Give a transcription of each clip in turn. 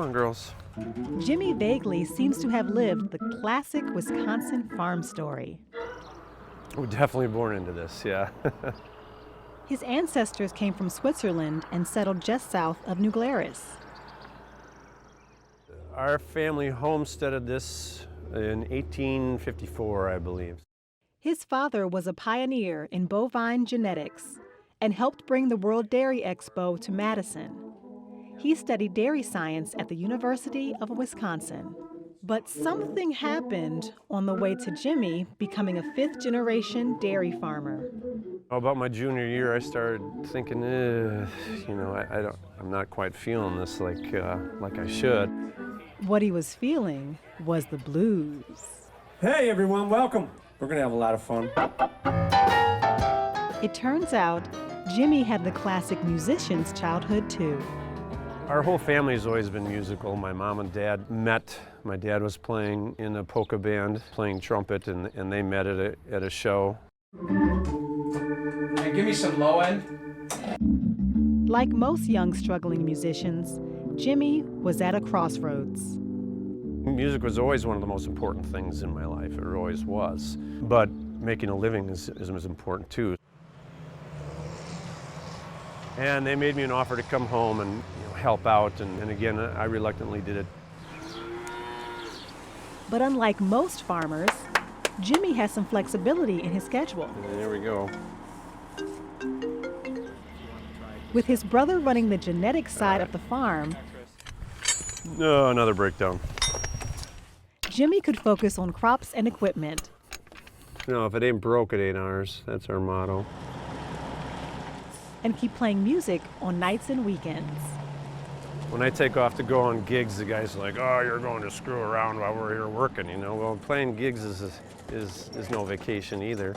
Come on, girls. Jimmy vaguely seems to have lived the classic Wisconsin farm story. We're definitely born into this, yeah. His ancestors came from Switzerland and settled just south of New Glarus. Our family homesteaded this in 1854, I believe. His father was a pioneer in bovine genetics and helped bring the World Dairy Expo to Madison. He studied dairy science at the University of Wisconsin. But something happened on the way to Jimmy becoming a fifth-generation dairy farmer. About my junior year, I started thinking, I'm not quite feeling this like I should. What he was feeling was the blues. Hey everyone, welcome. We're gonna have a lot of fun. It turns out Jimmy had the classic musician's childhood too. Our whole family's always been musical. My mom and dad met. My dad was playing in a polka band, playing trumpet, and they met at a show. Hey, give me some low end. Like most young struggling musicians, Jimmy was at a crossroads. Music was always one of the most important things in my life. It always was. But making a living is as important too. And they made me an offer to come home and help out, and again, I reluctantly did it. But unlike most farmers, Jimmy has some flexibility in his schedule. And there we go. With his brother running the genetic side of the farm, No, another breakdown. Jimmy could focus on crops and equipment. If it ain't broke, it ain't ours. That's our motto. And keep playing music on nights and weekends. When I take off to go on gigs, the guys are like, "Oh, you're going to screw around while we're here working," Well, playing gigs is no vacation either.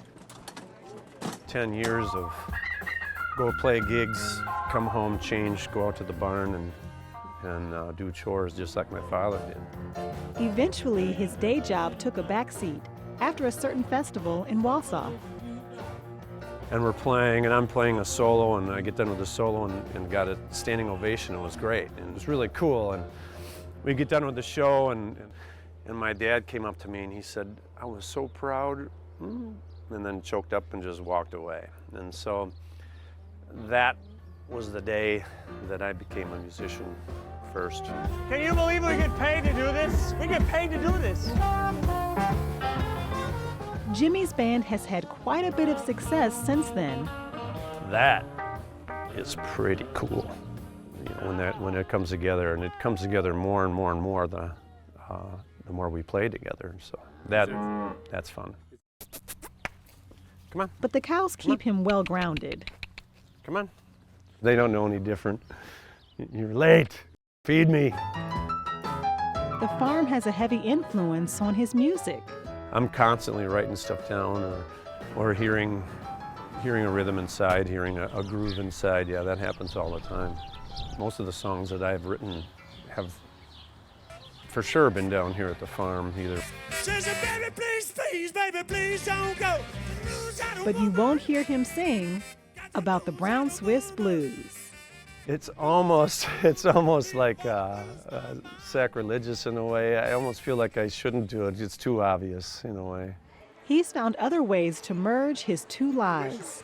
10 years of go play gigs, come home, change, go out to the barn and do chores just like my father did. Eventually, his day job took a backseat after a certain festival in Wausau. And we're playing, and I'm playing a solo, and I get done with the solo and got a standing ovation. It was great, and it was really cool. And we get done with the show, and my dad came up to me and he said, "I was so proud," and then choked up and just walked away. And so that was the day that I became a musician first. Can you believe we get paid to do this? We get paid to do this. Jimmy's band has had quite a bit of success since then. That is pretty cool. When it comes together, and it comes together more and more and more the more we play together. So that's fun. Come on. But the cows keep him well grounded. Come on. They don't know any different. You're late. Feed me. The farm has a heavy influence on his music. I'm constantly writing stuff down or hearing a rhythm inside, hearing a groove inside. Yeah, that happens all the time. Most of the songs that I've written have for sure been down here at the farm either. Baby, please, please, baby, please don't go. But you won't hear him sing about the Brown Swiss Blues. It's almost like sacrilegious in a way. I almost feel like I shouldn't do it. It's too obvious in a way. He's found other ways to merge his two lives,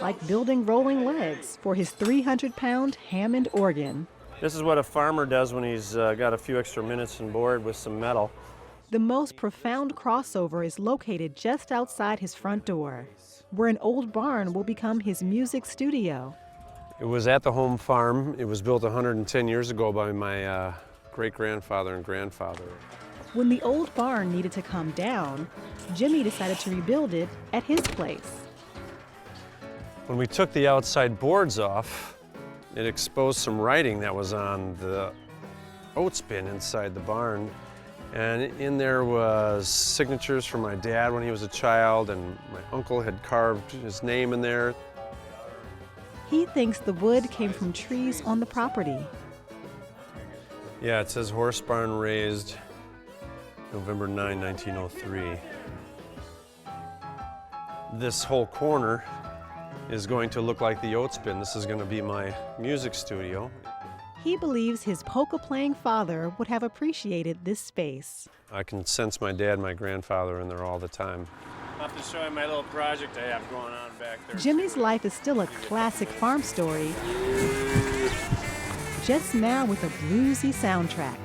like building rolling legs for his 300-pound Hammond organ. This is what a farmer does when he's got a few extra minutes on board with some metal. The most profound crossover is located just outside his front door, where an old barn will become his music studio. It was at the home farm. It was built 110 years ago by my great-grandfather and grandfather. When the old barn needed to come down, Jimmy decided to rebuild it at his place. When we took the outside boards off, it exposed some writing that was on the oats bin inside the barn. And in there was signatures from my dad when he was a child, and my uncle had carved his name in there. He thinks the wood came from trees on the property. Yeah, it says horse barn raised November 9, 1903. This whole corner is going to look like the oats bin. This is going to be my music studio. He believes his polka-playing father would have appreciated this space. I can sense my dad and my grandfather in there all the time. I'll have to show you my little project I have going on back there. Jimmy's life is still a classic farm story, just now with a bluesy soundtrack.